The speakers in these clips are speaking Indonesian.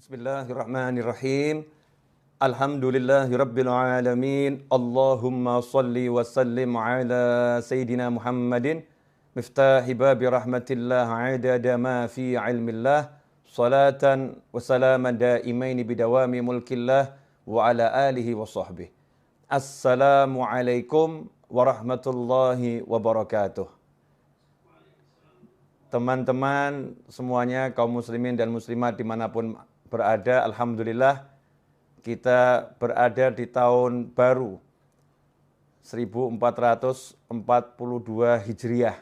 Bismillahirrahmanirrahim. Alhamdulillahirabbil alamin. Allahumma shalli wa sallim ala sayyidina Muhammadin miftahi babi rahmatillah adada ma fi ilmillah salatan wa salaman daimaini bidawami mulkillah wa ala alihi wa sahbihi. Assalamualaikum warahmatullahi wabarakatuh. Teman-teman semuanya, kaum muslimin dan muslimat dimanapun berada, alhamdulillah kita berada di tahun baru 1442 Hijriah.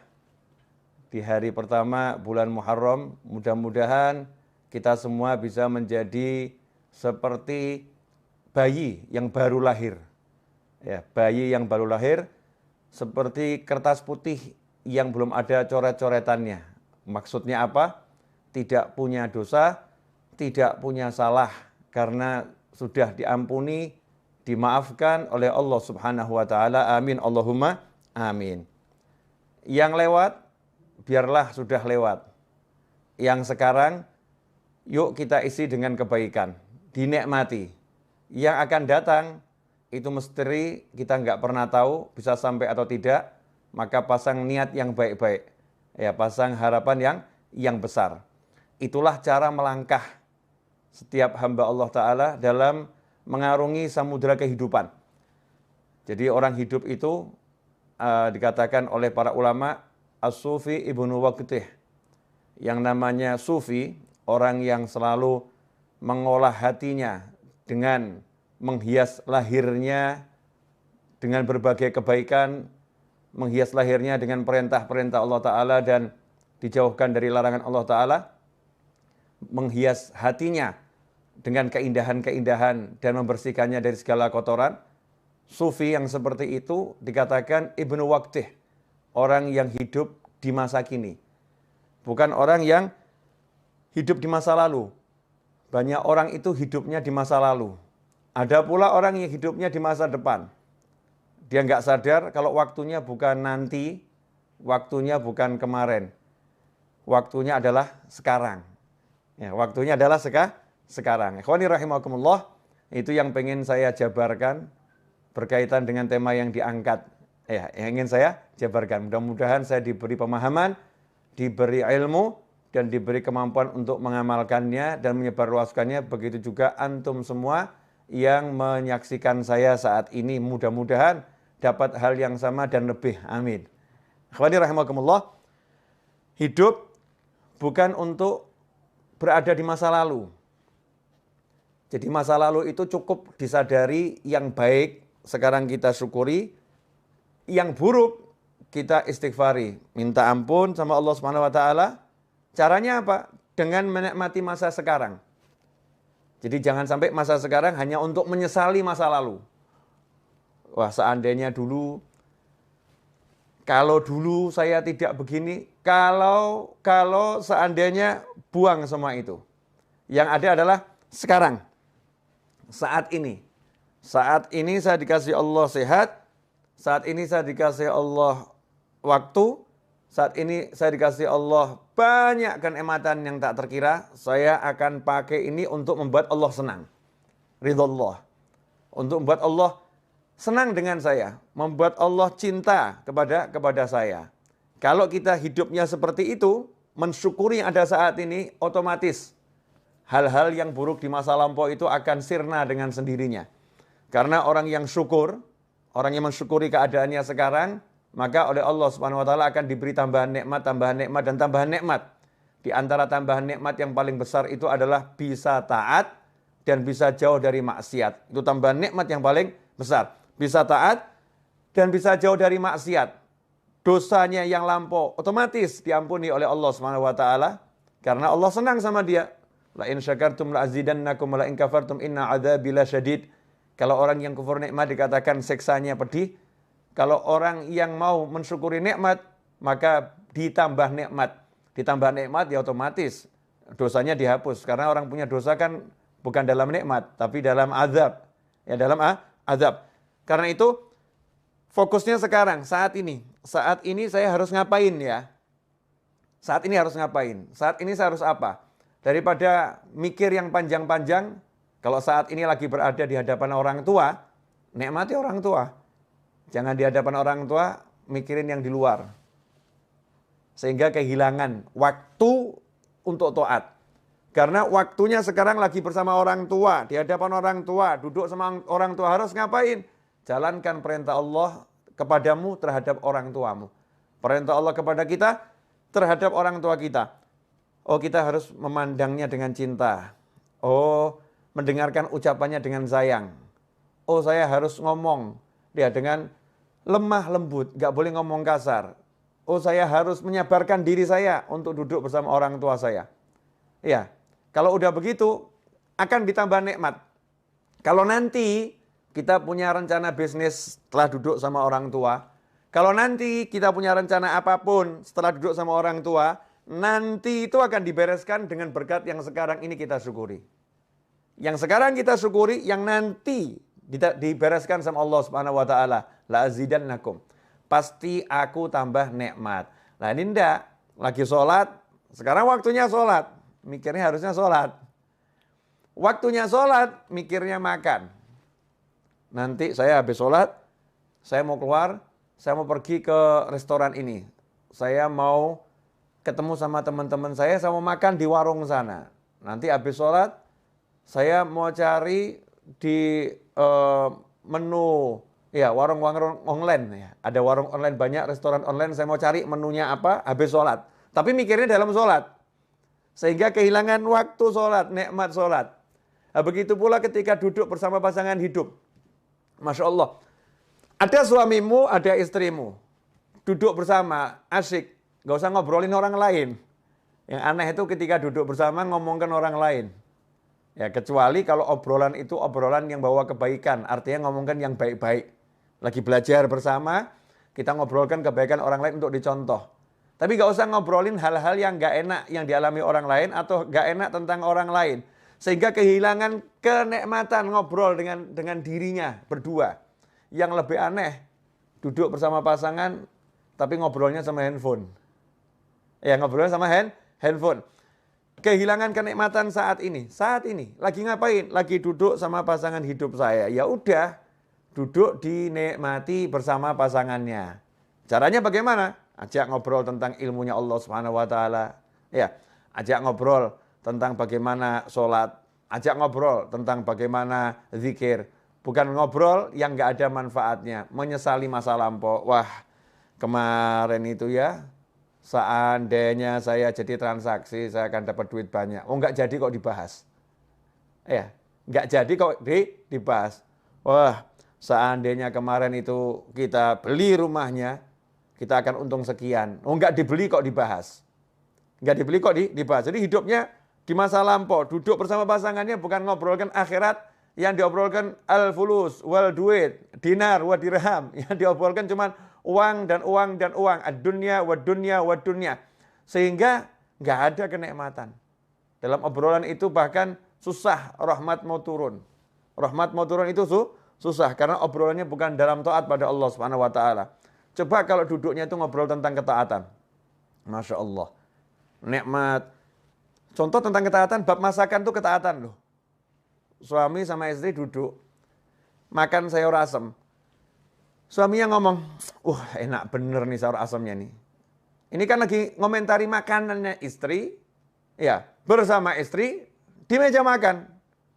Di hari pertama bulan Muharram, mudah-mudahan kita semua bisa menjadi seperti bayi yang baru lahir. Ya, bayi yang baru lahir seperti kertas putih yang belum ada coret-coretannya. Maksudnya apa? Tidak punya dosa, tidak punya salah, karena sudah diampuni, dimaafkan oleh Allah Subhanahu wa taala. Amin Allahumma amin. Yang lewat biarlah sudah lewat. Yang sekarang yuk kita isi dengan kebaikan, dinikmati. Yang akan datang itu misteri, kita nggak pernah tahu bisa sampai atau tidak, maka pasang niat yang baik-baik. Ya, pasang harapan yang besar. Itulah cara melangkah setiap hamba Allah Ta'ala dalam mengarungi samudera kehidupan. Jadi orang hidup itu dikatakan oleh para ulama As-Sufi Ibnu Waqtih. Yang namanya Sufi, orang yang selalu mengolah hatinya dengan menghias lahirnya dengan berbagai kebaikan, menghias lahirnya dengan perintah-perintah Allah Ta'ala dan dijauhkan dari larangan Allah Ta'ala, menghias hatinya dengan keindahan-keindahan dan membersihkannya dari segala kotoran. Sufi yang seperti itu dikatakan Ibnu Waqtih, orang yang hidup di masa kini, bukan orang yang hidup di masa lalu. Banyak orang itu hidupnya di masa lalu. Ada pula orang yang hidupnya di masa depan. Dia nggak sadar kalau waktunya bukan nanti, waktunya bukan kemarin. Waktunya adalah sekarang. Ya, waktunya adalah sekarang. Ikhwani rahimakumullah, itu yang pengen saya jabarkan berkaitan dengan tema yang diangkat. Ya, yang ingin saya jabarkan. Mudah-mudahan saya diberi pemahaman, diberi ilmu, dan diberi kemampuan untuk mengamalkannya dan menyebarluaskannya. Begitu juga antum semua yang menyaksikan saya saat ini, mudah-mudahan dapat hal yang sama dan lebih. Amin. Akhwani rahimakumullah, hidup bukan untuk berada di masa lalu. Jadi masa lalu itu cukup disadari, yang baik sekarang kita syukuri, yang buruk kita istighfari, minta ampun sama Allah Subhanahu wa taala. Caranya apa? Dengan menikmati masa sekarang. Jadi jangan sampai masa sekarang hanya untuk menyesali masa lalu. Wah, seandainya dulu, kalau dulu saya tidak begini, kalau seandainya, buang semua itu. Yang ada adalah sekarang, saat ini. Saat ini saya dikasih Allah sehat, saat ini saya dikasih Allah waktu, saat ini saya dikasih Allah banyak kenikmatan yang tak terkira. Saya akan pakai ini untuk membuat Allah senang. Ridha, untuk membuat Allah senang dengan saya, membuat Allah cinta kepada saya. Kalau kita hidupnya seperti itu, mensyukuri yang ada saat ini, otomatis hal-hal yang buruk di masa lampau itu akan sirna dengan sendirinya. Karena orang yang syukur, orang yang mensyukuri keadaannya sekarang, maka oleh Allah Subhanahu wa taala akan diberi tambahan nikmat, dan tambahan nikmat. Di antara tambahan nikmat yang paling besar itu adalah bisa taat dan bisa jauh dari maksiat. Itu tambahan nikmat yang paling besar. Bisa taat dan bisa jauh dari maksiat. Dosanya yang lampau otomatis diampuni oleh Allah Subhanahu wa taala karena Allah senang sama dia. La in syakartum la azidannakum wa la in kafartum inna adzabi lasyadid. Kalau orang yang kufur nikmat dikatakan siksanya pedih. Kalau orang yang mau mensyukuri nikmat, maka ditambah nikmat. Ditambah nikmat ya otomatis dosanya dihapus. Karena orang punya dosa kan bukan dalam nikmat, tapi dalam azab. Ya, dalam azab. Karena itu fokusnya sekarang, saat ini. Saat ini saya harus ngapain ya? Saat ini harus ngapain? Saat ini saya harus apa? Daripada mikir yang panjang-panjang, kalau saat ini lagi berada di hadapan orang tua, nikmati orang tua. Jangan di hadapan orang tua, mikirin yang di luar. Sehingga kehilangan waktu untuk taat. Karena waktunya sekarang lagi bersama orang tua, di hadapan orang tua, duduk sama orang tua, harus ngapain? Jalankan perintah Allah kepadamu terhadap orang tuamu. Perintah Allah kepada kita terhadap orang tua kita. Oh, kita harus memandangnya dengan cinta. Oh, mendengarkan ucapannya dengan sayang. Oh, saya harus ngomong dia dengan lemah lembut, gak boleh ngomong kasar. Oh, saya harus menyabarkan diri saya untuk duduk bersama orang tua saya. Ya, kalau udah begitu akan ditambah nikmat. Kalau nanti kita punya rencana bisnis setelah duduk sama orang tua, kalau nanti kita punya rencana apapun setelah duduk sama orang tua, nanti itu akan dibereskan dengan berkat yang sekarang ini kita syukuri. Yang sekarang kita syukuri, yang nanti dibereskan sama Allah Subhanahu wa taala, la azidannakum. Pasti aku tambah nikmat. Nah, ini ndak lagi sholat, sekarang waktunya sholat. Mikirnya harusnya sholat. Waktunya sholat, mikirnya makan. Nanti saya habis sholat, saya mau keluar, saya mau pergi ke restoran ini. Saya mau ketemu sama teman-teman saya mau makan di warung sana. Nanti habis sholat, saya mau cari di menu, ya warung-warung online. Ya. Ada warung online banyak, restoran online, saya mau cari menunya apa, habis sholat. Tapi mikirnya dalam sholat. Sehingga kehilangan waktu sholat, nikmat sholat. Nah, begitu pula ketika duduk bersama pasangan hidup. Masya Allah. Ada suamimu, ada istrimu. Duduk bersama, asyik. Gak usah ngobrolin orang lain. Yang aneh itu ketika duduk bersama ngomongkan orang lain. Ya, kecuali kalau obrolan itu obrolan yang bawa kebaikan. Artinya ngomongkan yang baik-baik. Lagi belajar bersama, kita ngobrolkan kebaikan orang lain untuk dicontoh. Tapi gak usah ngobrolin hal-hal yang gak enak yang dialami orang lain atau gak enak tentang orang lain. Sehingga kehilangan kenikmatan ngobrol dengan dirinya berdua. Yang lebih aneh, duduk bersama pasangan tapi ngobrolnya sama handphone. Ya, ngobrolnya sama handphone. Kehilangan kenikmatan saat ini. Saat ini lagi ngapain? Lagi duduk sama pasangan hidup saya. Ya udah, duduk dinikmati bersama pasangannya. Caranya bagaimana? Ajak ngobrol tentang ilmunya Allah Subhanahu wa taala. Ya, ajak ngobrol tentang bagaimana sholat, ajak ngobrol tentang bagaimana zikir. Bukan ngobrol yang enggak ada manfaatnya, menyesali masa lampau. Wah, kemarin itu ya, seandainya saya jadi transaksi, saya akan dapat duit banyak. Oh, enggak jadi kok dibahas. Ya, enggak jadi kok dibahas. Wah, seandainya kemarin itu kita beli rumahnya, kita akan untung sekian. Oh, enggak dibeli kok dibahas. Enggak dibeli kok dibahas. Jadi hidupnya di masa lampau. Duduk bersama pasangannya bukan ngobrolkan akhirat. Yang diobrolkan al-fulus, wal duit, dinar, wa dirham. Yang diobrolkan cuma uang dan uang dan uang. Ad-dunya, wa dunya, wa dunya. Sehingga enggak ada kenikmatan. Dalam obrolan itu bahkan susah rahmat mau turun. Rahmat mau turun itu susah. Karena obrolannya bukan dalam taat pada Allah Subhanahu wa ta'ala. Coba kalau duduknya itu ngobrol tentang ketaatan. Masya Allah. Nikmat. Contoh tentang ketaatan, bab masakan itu ketaatan loh. Suami sama istri duduk. Makan sayur asem. Suaminya ngomong, enak bener nih sayur asemnya nih. Ini kan lagi ngomentari makanannya istri. Ya, bersama istri di meja makan.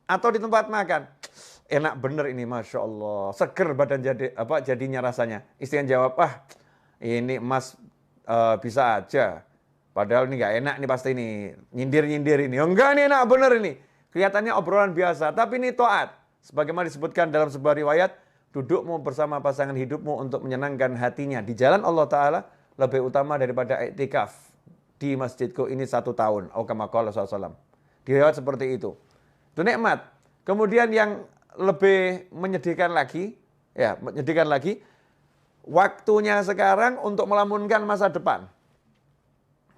Atau di tempat makan. Enak bener ini, Masya Allah. Seger badan jadinya rasanya. Istri yang jawab, ini Mas bisa aja. Padahal ini gak enak nih pasti ini. Nyindir-nyindir ini. Enggak nih enak bener ini. Kelihatannya obrolan biasa. Tapi ini taat. Sebagaimana disebutkan dalam sebuah riwayat. Dudukmu bersama pasangan hidupmu untuk menyenangkan hatinya. Di jalan Allah Ta'ala lebih utama daripada iktikaf. Di masjidku ini 1 tahun. Kama qala SAW. Di riwayat seperti itu. Itu nikmat. Kemudian yang lebih menyedihkan lagi, waktunya sekarang untuk melamunkan masa depan.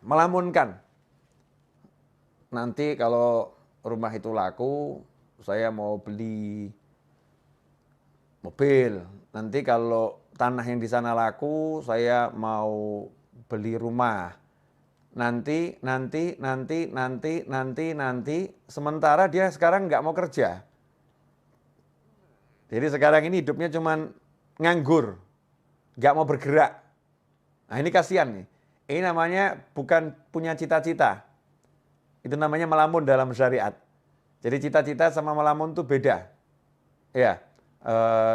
Melamunkan. Nanti kalau rumah itu laku, saya mau beli mobil. Nanti kalau tanah yang di sana laku, saya mau beli rumah. nanti, sementara dia sekarang nggak mau kerja. Jadi sekarang ini hidupnya cuman nganggur, nggak mau bergerak. Nah ini kasihan nih. Ini namanya bukan punya cita-cita. Itu namanya melamun dalam syariat. Jadi cita-cita sama melamun itu beda. Ya,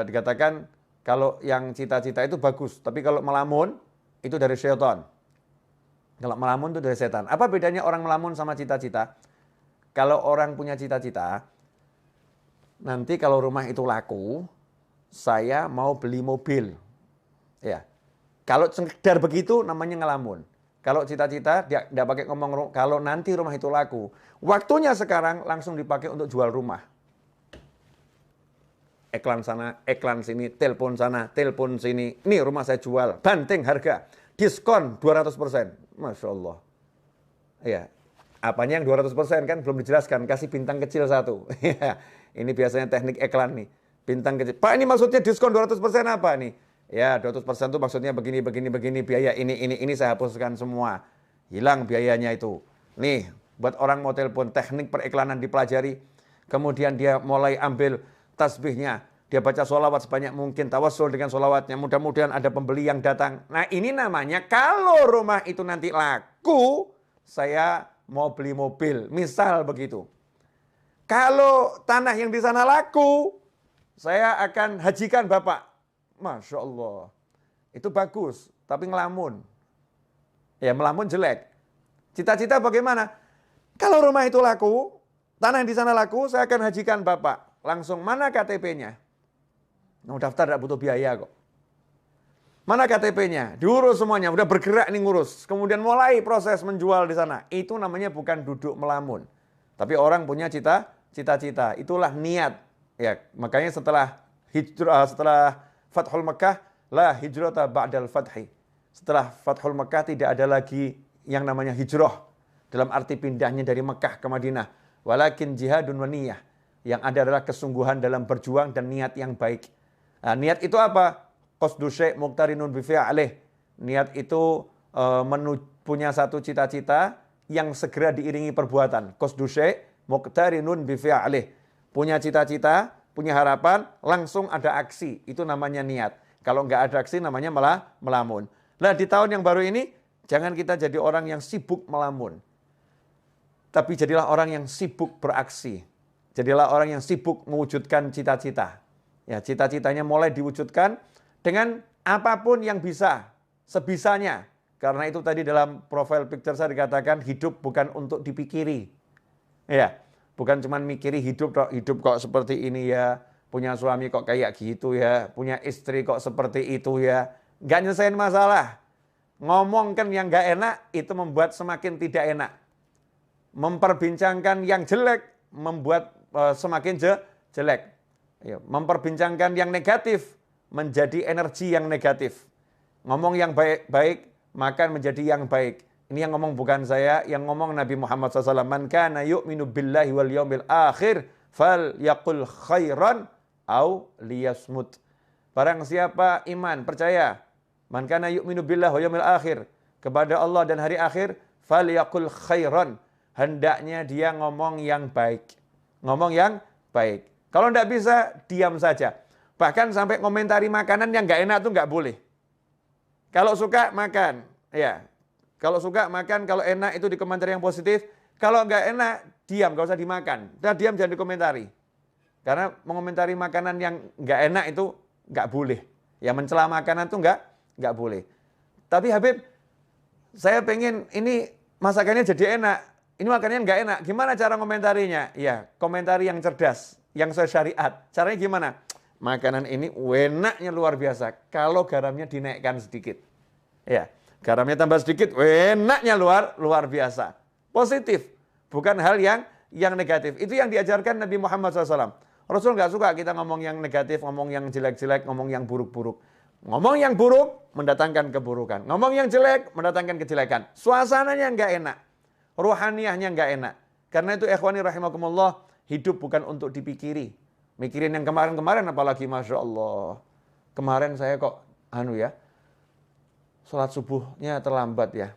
dikatakan kalau yang cita-cita itu bagus, tapi kalau melamun itu dari syaitan. Kalau melamun itu dari setan. Apa bedanya orang melamun sama cita-cita? Kalau orang punya cita-cita, nanti kalau rumah itu laku, saya mau beli mobil. Ya. Kalau sekedar begitu namanya ngelamun. Kalau cita-cita dia tidak pakai ngomong kalau nanti rumah itu laku. Waktunya sekarang langsung dipakai untuk jual rumah. Iklan sana, iklan sini, telepon sana, telepon sini. Ini rumah saya jual, banting harga, diskon 200%. Masya Allah. Ya, apanya yang 200% kan belum dijelaskan, kasih bintang kecil 1. Ini biasanya teknik iklan nih. Bintang kecil. Pak, ini maksudnya diskon 200% apa nih? Ya, 200% itu maksudnya begini, biaya ini saya hapuskan semua. Hilang biayanya itu. Nih, buat orang mau telepon, teknik periklanan dipelajari. Kemudian dia mulai ambil tasbihnya. Dia baca sholawat sebanyak mungkin, tawassul dengan sholawatnya. Mudah-mudahan ada pembeli yang datang. Nah ini namanya kalau rumah itu nanti laku, saya mau beli mobil. Misal begitu. Kalau tanah yang di sana laku, saya akan hajikan Bapak. Masya Allah. Itu bagus, tapi ngelamun. Ya melamun jelek. Cita-cita bagaimana? Kalau rumah itu laku, tanah yang di sana laku, saya akan hajikan Bapak. Langsung mana KTP-nya? Nah, daftar tidak butuh biaya kok. Mana KTP-nya? Diurus semuanya, udah bergerak nih ngurus. Kemudian mulai proses menjual di sana. Itu namanya bukan duduk melamun. Tapi orang punya cita-cita. Itulah niat. Ya, makanya setelah hijrah, setelah Fathul Makkah, la hijrata ba'dal fathi. Setelah Fathul Makkah tidak ada lagi yang namanya hijrah. Dalam arti pindahnya dari Makkah ke Madinah. Walakin jihadun wa niyah. Yang ada adalah kesungguhan dalam berjuang dan niat yang baik. Nah, niat itu apa? Qasdu syai' muqtarinun bi fi'lih. Niat itu punya satu cita-cita yang segera diiringi perbuatan. Qasdu syai' muqtarinun bi fi'lih. Punya cita-cita, punya harapan, langsung ada aksi. Itu namanya niat. Kalau nggak ada aksi namanya malah melamun. Nah, di tahun yang baru ini jangan kita jadi orang yang sibuk melamun. Tapi jadilah orang yang sibuk beraksi. Jadilah orang yang sibuk mewujudkan cita-cita. Ya, cita-citanya mulai diwujudkan dengan apapun yang bisa, sebisanya. Karena itu tadi dalam profile picture saya dikatakan hidup bukan untuk dipikiri. Ya, bukan cuma mikiri hidup kok seperti ini ya, punya suami kok kayak gitu ya, punya istri kok seperti itu ya. Nggak nyelesain masalah. Ngomongkan yang nggak enak itu membuat semakin tidak enak. Memperbincangkan yang jelek membuat semakin jelek. Ya, memperbincangkan yang negatif menjadi energi yang negatif. Ngomong yang baik-baik maka menjadi yang baik. Ini yang ngomong bukan saya, yang ngomong Nabi Muhammad SAW. Man kana yu'minu billahi wal yaumil akhir fal yaqul khairan au liyasmut. Barang siapa iman, percaya, man kana yu'minu billahi wal yaumil akhir, kepada Allah dan hari akhir, fal yaqul khairan. Hendaknya dia ngomong yang baik. Ngomong yang baik. Kalau tidak bisa, diam saja. Bahkan sampai komentari makanan yang nggak enak itu nggak boleh. Kalau suka, makan. Ya. Kalau suka, makan. Kalau enak itu dikomentari yang positif. Kalau nggak enak, diam. Nggak usah dimakan. Dan diam, jangan dikomentari. Karena mengomentari makanan yang nggak enak itu nggak boleh. Ya, mencela makanan itu nggak boleh. Tapi Habib, saya pengen ini masakannya jadi enak. Ini makanannya nggak enak. Gimana cara komentarinya? Ya, komentari yang cerdas. Yang sesuai syariat. Caranya gimana? Makanan ini enaknya luar biasa. Kalau garamnya dinaikkan sedikit. Ya, garamnya tambah sedikit, enaknya luar biasa. Positif. Bukan hal yang negatif. Itu yang diajarkan Nabi Muhammad SAW. Rasul nggak suka kita ngomong yang negatif, ngomong yang jelek-jelek, ngomong yang buruk-buruk. Ngomong yang buruk mendatangkan keburukan. Ngomong yang jelek mendatangkan kejelekan. Suasananya nggak enak. Ruhaniyahnya nggak enak. Karena itu ikhwani rahimakumullah, hidup bukan untuk dipikiri. Mikirin yang kemarin-kemarin apalagi, Masya Allah. Kemarin saya kok, sholat subuhnya terlambat ya.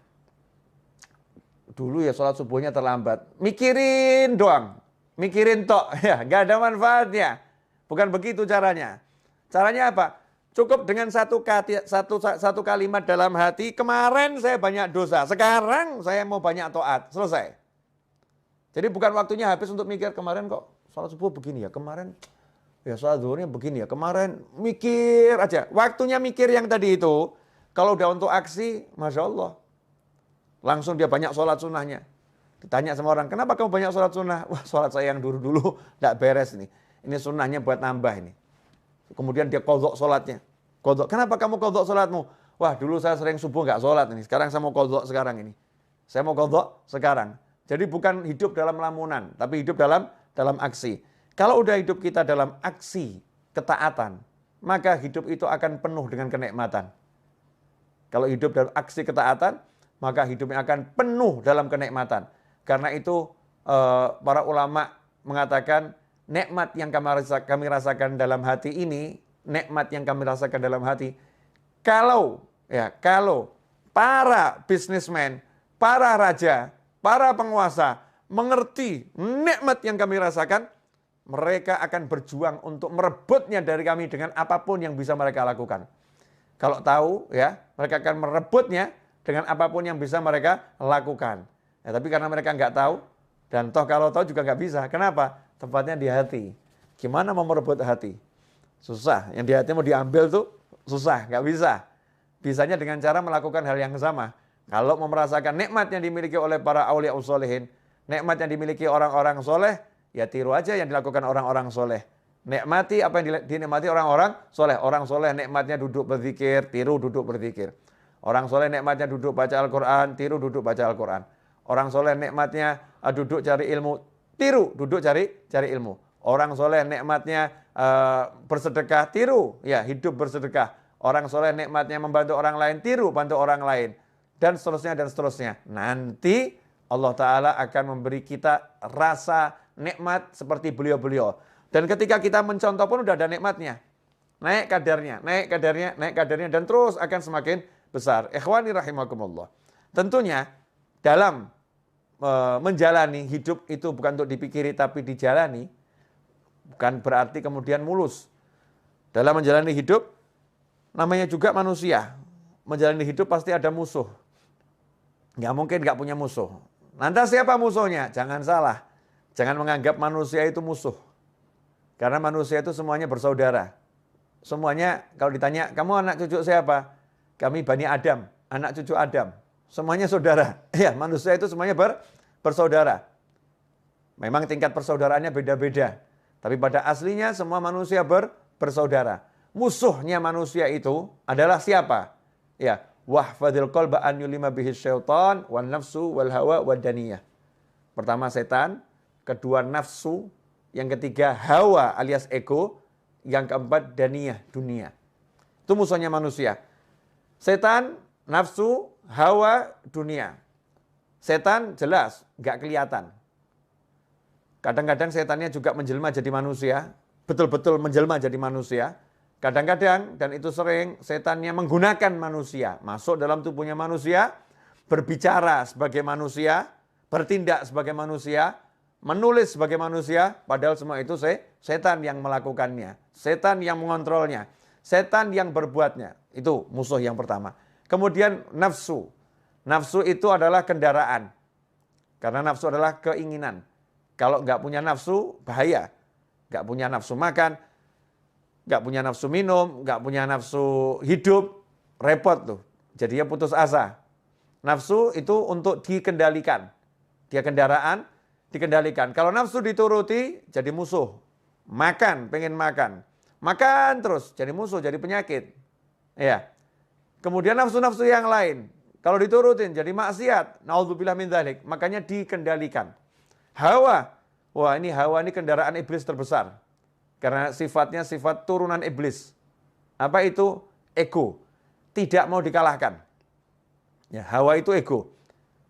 dulu ya sholat subuhnya terlambat. Mikirin doang. Mikirin tok. Ya, nggak ada manfaatnya. Bukan begitu caranya. Caranya apa? Cukup dengan satu kalimat dalam hati, kemarin saya banyak dosa, sekarang saya mau banyak taat. Selesai. Jadi bukan waktunya habis untuk mikir, kemarin kok sholat subuh begini ya, kemarin ya sholat zuhurnya begini ya, kemarin mikir aja. Waktunya mikir yang tadi itu, kalau udah untuk aksi, Masya Allah. Langsung dia banyak sholat sunnahnya. Ditanya sama orang, kenapa kamu banyak sholat sunnah? Wah, sholat saya yang dulu-dulu tidak beres nih. Ini sunnahnya buat nambah ini. Kemudian dia kodok sholatnya. Kodok, kenapa kamu kodok sholatmu? Wah, dulu saya sering subuh nggak sholat ini. Sekarang saya mau kodok sekarang ini. Saya mau kodok sekarang. Jadi bukan hidup dalam lamunan, tapi hidup dalam aksi. Kalau udah hidup kita dalam aksi ketaatan, maka hidup itu akan penuh dengan kenikmatan. Kalau hidup dalam aksi ketaatan, maka hidupnya akan penuh dalam kenikmatan. Karena itu para ulama mengatakan nikmat yang kami rasakan dalam hati ini, nikmat yang kami rasakan dalam hati, kalau para bisnismen, para raja, para penguasa mengerti nikmat yang kami rasakan, mereka akan berjuang untuk merebutnya dari kami dengan apapun yang bisa mereka lakukan. Kalau tahu ya, mereka akan merebutnya dengan apapun yang bisa mereka lakukan. Ya, tapi karena mereka nggak tahu, dan toh kalau tahu juga nggak bisa. Kenapa? Tempatnya di hati. Gimana mau merebut hati? Susah. Yang di hati mau diambil tuh susah, nggak bisa. Bisanya dengan cara melakukan hal yang sama. Kalau mau merasakan nikmat yang dimiliki oleh para aulia usholihin, nikmat yang dimiliki orang-orang soleh, ya tiru aja yang dilakukan orang-orang soleh. Nikmati apa yang dinikmati orang-orang soleh. Orang soleh nikmatnya duduk berzikir, tiru duduk berzikir. Orang soleh nikmatnya duduk baca Al-Quran, tiru duduk baca Al-Quran. Orang soleh nikmatnya duduk cari ilmu, tiru duduk cari ilmu. Orang soleh nikmatnya bersedekah, tiru ya hidup bersedekah. Orang soleh nikmatnya membantu orang lain, tiru bantu orang lain. Dan seterusnya dan seterusnya. Nanti Allah Ta'ala akan memberi kita rasa nikmat seperti beliau-beliau. Dan ketika kita mencontoh pun udah ada nikmatnya. Naik kadarnya, dan terus akan semakin besar. Ikhwani rahimakumullah. Tentunya dalam menjalani hidup itu bukan untuk dipikiri tapi dijalani. Bukan berarti kemudian mulus. Dalam menjalani hidup, namanya juga manusia. Menjalani hidup pasti ada musuh. Nggak mungkin nggak punya musuh. Lantas siapa musuhnya? Jangan salah. Jangan menganggap manusia itu musuh. Karena manusia itu semuanya bersaudara. Semuanya kalau ditanya, kamu anak cucu siapa? Kami Bani Adam, anak cucu Adam. Semuanya saudara. Ya, manusia itu semuanya bersaudara. Memang tingkat persaudaraannya beda-beda. Tapi pada aslinya semua manusia bersaudara. Musuhnya manusia itu adalah siapa? Ya, wahfadil qalba an yulima bihi syaitan wan nafsu wal hawa wad daniyah. Pertama setan, kedua nafsu, yang ketiga hawa alias ego, yang keempat daniyah, dunia. Itu musuhnya manusia. Setan, nafsu, hawa, dunia. Setan jelas nggak kelihatan. Kadang-kadang setannya juga menjelma jadi manusia, betul-betul menjelma jadi manusia. Kadang-kadang, dan itu sering, setannya menggunakan manusia, masuk dalam tubuhnya manusia, berbicara sebagai manusia, bertindak sebagai manusia, menulis sebagai manusia, padahal semua itu setan yang melakukannya, setan yang mengontrolnya, setan yang berbuatnya. Itu musuh yang pertama. Kemudian nafsu. Nafsu itu adalah kendaraan. Karena nafsu adalah keinginan. Kalau nggak punya nafsu, bahaya. Nggak punya nafsu makan, nggak punya nafsu minum, nggak punya nafsu hidup, repot tuh. Jadinya putus asa. Nafsu itu untuk dikendalikan. Dia kendaraan, dikendalikan. Kalau nafsu dituruti, jadi musuh. Makan, pengen makan. Makan terus, jadi musuh, jadi penyakit. Ya. Kemudian nafsu-nafsu yang lain. Kalau diturutin, jadi maksiat. Na'udzubillah min dzalik. Makanya dikendalikan. Hawa. Wah, ini hawa ini kendaraan iblis terbesar. Karena sifatnya sifat turunan iblis. Apa itu? Ego. Tidak mau dikalahkan. Ya, hawa itu ego.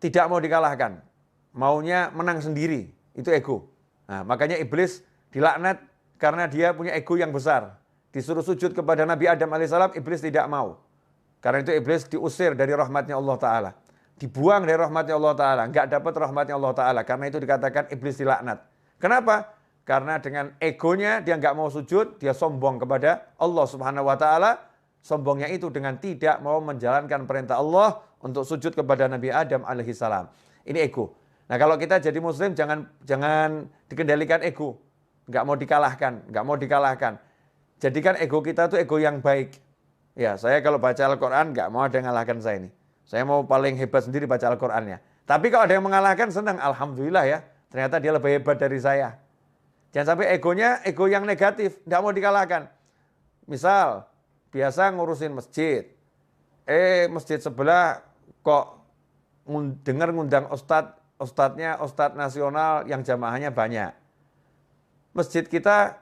Tidak mau dikalahkan. Maunya menang sendiri. Itu ego. Nah, makanya iblis dilaknat karena dia punya ego yang besar. Disuruh sujud kepada Nabi Adam alaihissalam, iblis tidak mau. Karena itu iblis diusir dari rahmatnya Allah Ta'ala. dibuang dari rahmatnya Allah Ta'ala, nggak dapat rahmatnya Allah Ta'ala. Karena itu dikatakan iblis dilaknat. Kenapa? Karena dengan egonya dia nggak mau sujud, dia sombong kepada Allah Subhanahu Wa Ta'ala. Sombongnya itu dengan tidak mau menjalankan perintah Allah untuk sujud kepada Nabi Adam alaihissalam. Ini ego. Nah kalau kita jadi muslim jangan dikendalikan ego. Nggak mau dikalahkan. Jadikan ego kita tuh ego yang baik. Ya, saya kalau baca Al-Quran nggak mau ada yang mengalahkan saya ini. Saya mau paling hebat sendiri baca Al-Qurannya. Tapi kalau ada yang mengalahkan senang, alhamdulillah ya. Ternyata dia lebih hebat dari saya. Jangan sampai egonya ego yang negatif, nggak mau dikalahkan. Misal, biasa ngurusin masjid. Masjid sebelah kok ngundang ustadznya ustadz nasional yang jamaahnya banyak. Masjid kita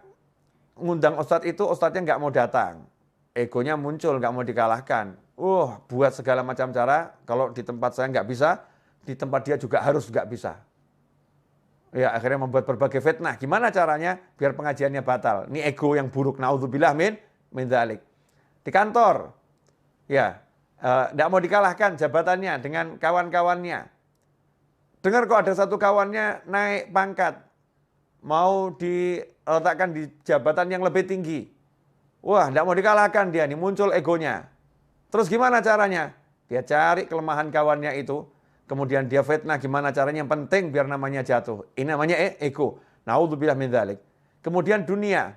ngundang ustadz itu, ustadznya nggak mau datang. Egonya muncul, nggak mau dikalahkan. Buat segala macam cara, kalau di tempat saya nggak bisa, di tempat dia juga harus nggak bisa. Ya akhirnya membuat berbagai fitnah. Gimana caranya biar pengajiannya batal? Ini ego yang buruk. Naudzubillah min dzalik. Di kantor, ya nggak mau dikalahkan jabatannya dengan kawan-kawannya. Dengar kok ada satu kawannya naik pangkat, mau diletakkan di jabatan yang lebih tinggi. Wah, nggak mau dikalahkan dia, nih muncul egonya. Terus gimana caranya? Dia cari kelemahan kawannya itu, kemudian dia fitnah gimana caranya, yang penting biar namanya jatuh. Ini namanya ego. Naudzubillah min dzalik. Kemudian dunia,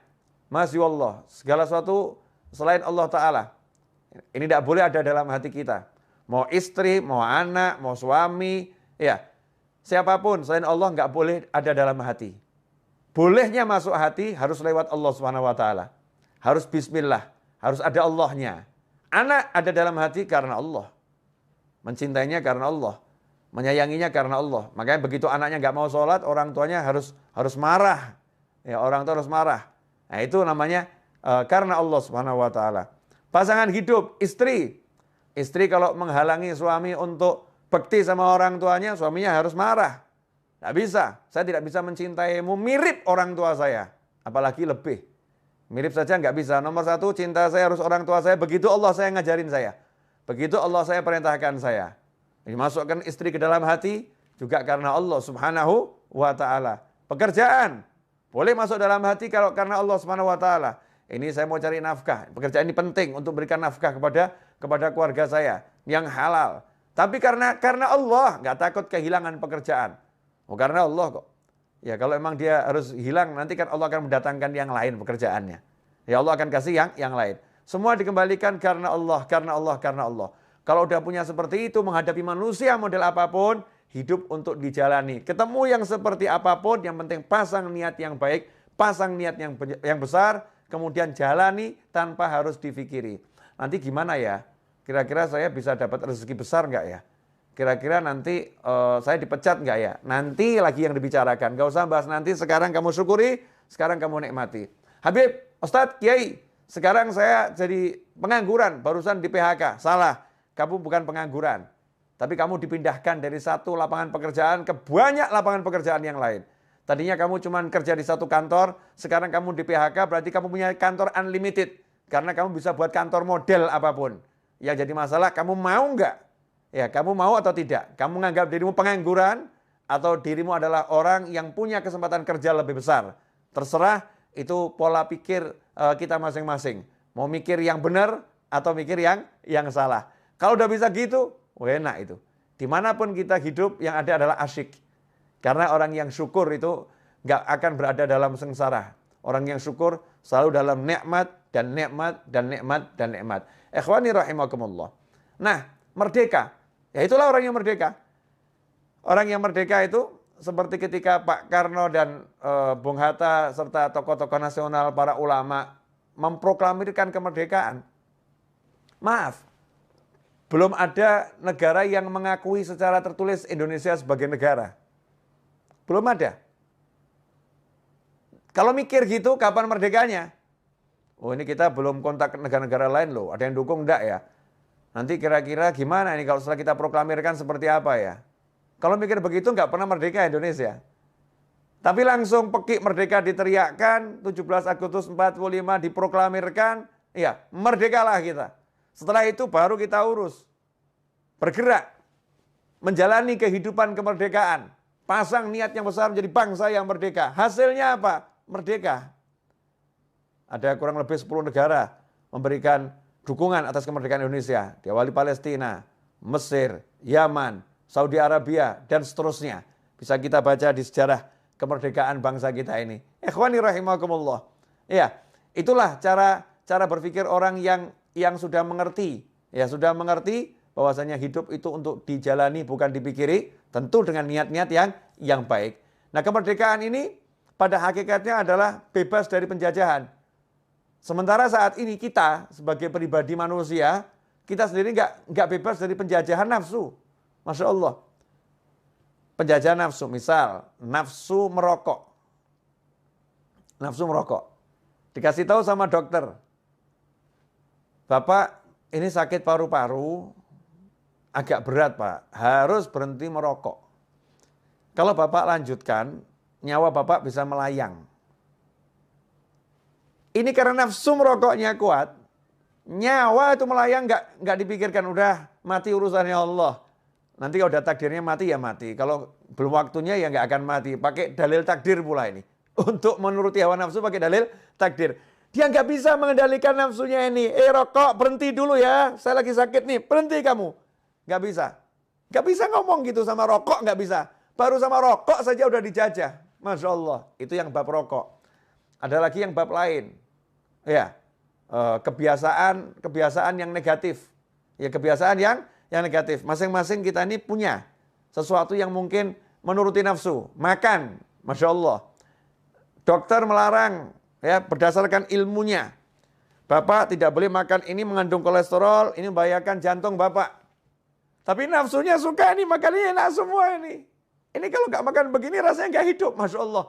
masya Allah, segala sesuatu selain Allah Ta'ala. Ini tidak boleh ada dalam hati kita. Mau istri, mau anak, mau suami, ya siapapun selain Allah nggak boleh ada dalam hati. Bolehnya masuk hati harus lewat Allah Subhanahu Wa Ta'ala. Harus bismillah, harus ada Allahnya. Anak ada dalam hati karena Allah. Mencintainya karena Allah. Menyayanginya karena Allah. Makanya begitu anaknya nggak mau sholat, orang tuanya harus marah. Ya, orang tua harus marah. Nah, itu namanya karena Allah Subhanahu Wa Ta'ala. Pasangan hidup, istri. Istri kalau menghalangi suami untuk bekti sama orang tuanya, suaminya harus marah. Nggak bisa. Saya tidak bisa mencintaimu mirip orang tua saya. Apalagi lebih. Mirip saja nggak bisa. Nomor satu, cinta saya harus orang tua saya. Begitu Allah saya ngajarin saya. Begitu Allah saya perintahkan saya. Dimasukkan istri ke dalam hati juga karena Allah Subhanahu Wa Ta'ala. Pekerjaan boleh masuk dalam hati kalau karena Allah Subhanahu Wa Ta'ala. Ini saya mau cari nafkah. Pekerjaan ini penting untuk berikan nafkah kepada keluarga saya yang halal. Tapi karena Allah nggak takut kehilangan pekerjaan. Karena Allah kok. Ya kalau emang dia harus hilang, nanti kan Allah akan mendatangkan yang lain pekerjaannya. Ya Allah akan kasih yang lain. Semua dikembalikan karena Allah, karena Allah, karena Allah. Kalau udah punya seperti itu, menghadapi manusia model apapun, hidup untuk dijalani. Ketemu yang seperti apapun, yang penting pasang niat yang baik, pasang niat yang besar, kemudian jalani tanpa harus difikiri. Nanti gimana ya? Kira-kira saya bisa dapat rezeki besar nggak ya? Kira-kira nanti saya dipecat nggak ya? Nanti lagi yang dibicarakan. Nggak usah bahas nanti, sekarang kamu syukuri, sekarang kamu nikmati. Habib, Ustadz, Kiai, sekarang saya jadi pengangguran, barusan di PHK. Salah, kamu bukan pengangguran. Tapi kamu dipindahkan dari satu lapangan pekerjaan ke banyak lapangan pekerjaan yang lain. Tadinya kamu cuma kerja di satu kantor, sekarang kamu di PHK, berarti kamu punya kantor unlimited. Karena kamu bisa buat kantor model apapun. Yang jadi masalah, kamu mau nggak? Ya, kamu mau atau tidak? Kamu menganggap dirimu pengangguran atau dirimu adalah orang yang punya kesempatan kerja lebih besar? Terserah, itu pola pikir kita masing-masing. Mau mikir yang benar atau mikir yang salah. Kalau udah bisa gitu, enak itu. Dimanapun kita hidup yang ada adalah asyik. Karena orang yang syukur itu nggak akan berada dalam sengsara. Orang yang syukur selalu dalam nikmat dan nikmat dan nikmat dan nikmat. Ikhwani rahimakumullah. Nah, merdeka. Ya itulah orang yang merdeka. Orang yang merdeka itu seperti ketika Pak Karno dan Bung Hatta serta tokoh-tokoh nasional, para ulama memproklamirkan kemerdekaan. Maaf, belum ada negara yang mengakui secara tertulis Indonesia sebagai negara. Belum ada. Kalau mikir gitu, kapan merdekanya? Ini kita belum kontak ke negara-negara lain loh. Ada yang dukung enggak ya? Nanti kira-kira gimana ini kalau setelah kita proklamirkan seperti apa ya? Kalau mikir begitu nggak pernah merdeka Indonesia. Tapi langsung pekik merdeka diteriakkan, 17 Agustus 45 diproklamirkan, ya merdekalah kita. Setelah itu baru kita urus. Bergerak. menjalani kehidupan kemerdekaan. Pasang niat yang besar menjadi bangsa yang merdeka. Hasilnya apa? Merdeka. Ada kurang lebih 10 negara memberikan dukungan atas kemerdekaan Indonesia. Diawali Palestina, Mesir, Yaman, Saudi Arabia, dan seterusnya. Bisa kita baca di sejarah kemerdekaan bangsa kita ini. Ikhwani rahimakumullah. Ya, itulah cara berpikir orang yang sudah mengerti. Ya, sudah mengerti bahwasanya hidup itu untuk dijalani bukan dipikiri, tentu dengan niat-niat yang baik. Nah, kemerdekaan ini pada hakikatnya adalah bebas dari penjajahan. Sementara saat ini kita sebagai pribadi manusia, kita sendiri nggak bebas dari penjajahan nafsu. Masya Allah. Penjajahan nafsu, misal nafsu merokok. Nafsu merokok. Dikasih tahu sama dokter, Bapak ini sakit paru-paru, agak berat Pak, harus berhenti merokok. Kalau Bapak lanjutkan, nyawa Bapak bisa melayang. Ini karena nafsu merokoknya kuat, nyawa itu melayang nggak dipikirkan, udah mati urusannya Allah. Nanti kalau udah takdirnya mati ya mati, kalau belum waktunya ya nggak akan mati. Pakai dalil takdir pula ini. Untuk menuruti hawa nafsu pakai dalil takdir. Dia nggak bisa mengendalikan nafsunya ini. Rokok berhenti dulu ya, saya lagi sakit nih, berhenti kamu. Nggak bisa. Nggak bisa ngomong gitu sama rokok, nggak bisa. Baru sama rokok saja udah dijajah. Masya Allah, itu yang bab rokok. Ada lagi yang bab lain. Ya, kebiasaan yang negatif. Ya, kebiasaan yang negatif. Masing-masing kita ini punya sesuatu yang mungkin menuruti nafsu. Makan, Masya Allah. Dokter melarang ya berdasarkan ilmunya. Bapak tidak boleh makan ini mengandung kolesterol, ini membahayakan jantung Bapak. Tapi nafsunya suka ini, makannya enak semua ini. Ini kalau nggak makan begini rasanya nggak hidup, Masya Allah.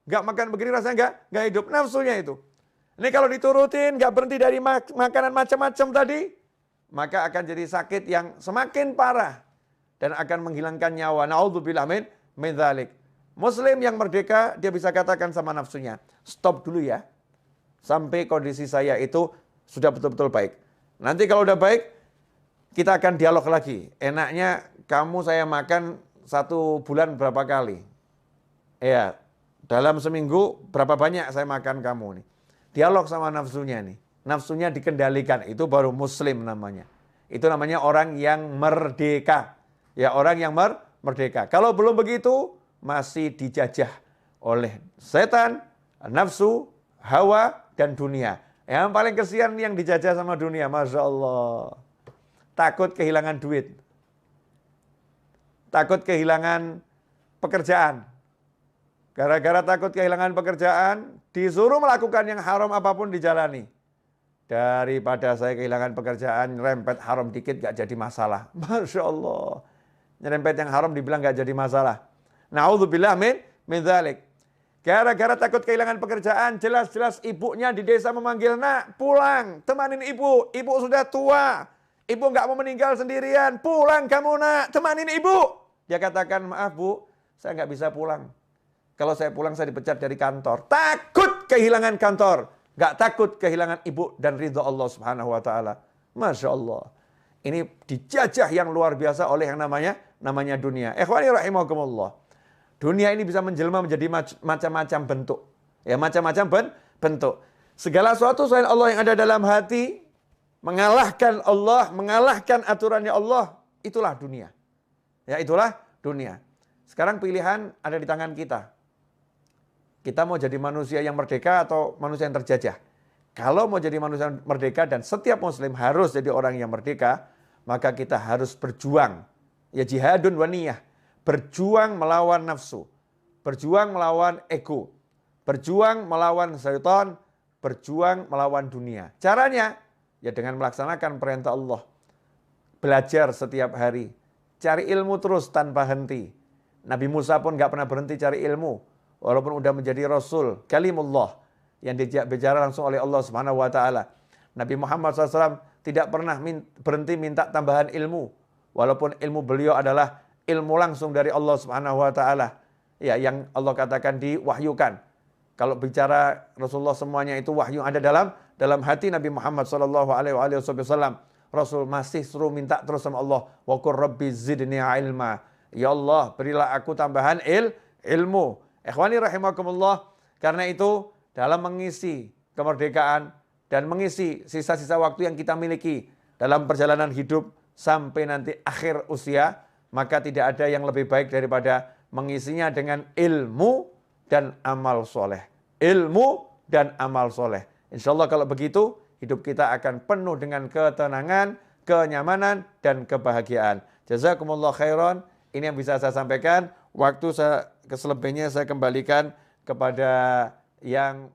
Nggak makan begini rasanya nggak hidup, nafsunya itu. Ini kalau diturutin, nggak berhenti dari makanan macam-macam tadi, maka akan jadi sakit yang semakin parah dan akan menghilangkan nyawa. Na'udzubillah min dzalik. Muslim yang merdeka, dia bisa katakan sama nafsunya, stop dulu ya, sampai kondisi saya itu sudah betul-betul baik. Nanti kalau udah baik, kita akan dialog lagi. Enaknya kamu saya makan 1 bulan berapa kali? Ya, dalam seminggu berapa banyak saya makan kamu nih. Dialog sama nafsunya nih. Nafsunya dikendalikan, itu baru muslim namanya. Itu namanya orang yang merdeka. Ya, orang yang merdeka. Kalau belum begitu, masih dijajah oleh setan, nafsu, hawa, dan dunia. Yang paling kesian yang dijajah sama dunia, Masya Allah. Takut kehilangan duit. Takut kehilangan pekerjaan. Gara-gara takut kehilangan pekerjaan, disuruh melakukan yang haram apapun dijalani. Daripada saya kehilangan pekerjaan, nyerempet haram dikit gak jadi masalah. Masya Allah. Nyerempet yang haram dibilang gak jadi masalah. Na'udzubillah min dzalik. Gara-gara takut kehilangan pekerjaan, jelas-jelas ibunya di desa memanggil, nak pulang, temanin ibu. Ibu sudah tua, ibu gak mau meninggal sendirian. Pulang kamu nak, temanin ibu. Dia katakan, maaf bu, saya gak bisa pulang. Kalau saya pulang saya dipecat dari kantor. Takut kehilangan kantor. Gak takut kehilangan ibu dan ridho Allah subhanahu wa ta'ala. Masya Allah. Ini dijajah yang luar biasa oleh yang namanya dunia. Ikhwani rahimakumullah. Dunia ini bisa menjelma menjadi macam-macam bentuk. Ya, macam-macam bentuk. Segala sesuatu selain Allah yang ada dalam hati, mengalahkan Allah, mengalahkan aturannya Allah, itulah dunia. Ya, itulah dunia. Sekarang pilihan ada di tangan kita. Kita mau jadi manusia yang merdeka atau manusia yang terjajah. Kalau mau jadi manusia yang merdeka dan setiap muslim harus jadi orang yang merdeka, maka kita harus berjuang. Ya, jihadun wa niyah. Berjuang melawan nafsu. Berjuang melawan ego. Berjuang melawan syaitan. Berjuang melawan dunia. Caranya, ya dengan melaksanakan perintah Allah. Belajar setiap hari. Cari ilmu terus tanpa henti. Nabi Musa pun gak pernah berhenti cari ilmu. Walaupun udah menjadi Rasul, kalimullah. Yang diajak bicara langsung oleh Allah subhanahu wa ta'ala. Nabi Muhammad SAW tidak pernah berhenti minta tambahan ilmu. Walaupun ilmu beliau adalah ilmu langsung dari Allah subhanahu wa ta'ala. Ya, yang Allah katakan diwahyukan. Kalau bicara Rasulullah semuanya itu wahyu ada dalam hati Nabi Muhammad SAW. Rasul masih suruh minta terus sama Allah. Wa qur rabbi zidni ilma. Ya Allah, berilah aku tambahan ilmu. Ikhwani rahimakumullah. Karena itu dalam mengisi kemerdekaan dan mengisi sisa-sisa waktu yang kita miliki dalam perjalanan hidup sampai nanti akhir usia, maka tidak ada yang lebih baik daripada mengisinya dengan ilmu dan amal soleh. Ilmu dan amal soleh. Insya Allah kalau begitu, hidup kita akan penuh dengan ketenangan, kenyamanan, dan kebahagiaan. Jazakumullah khairan. Ini yang bisa saya sampaikan. Waktu saya keselebihnya saya kembalikan kepada yang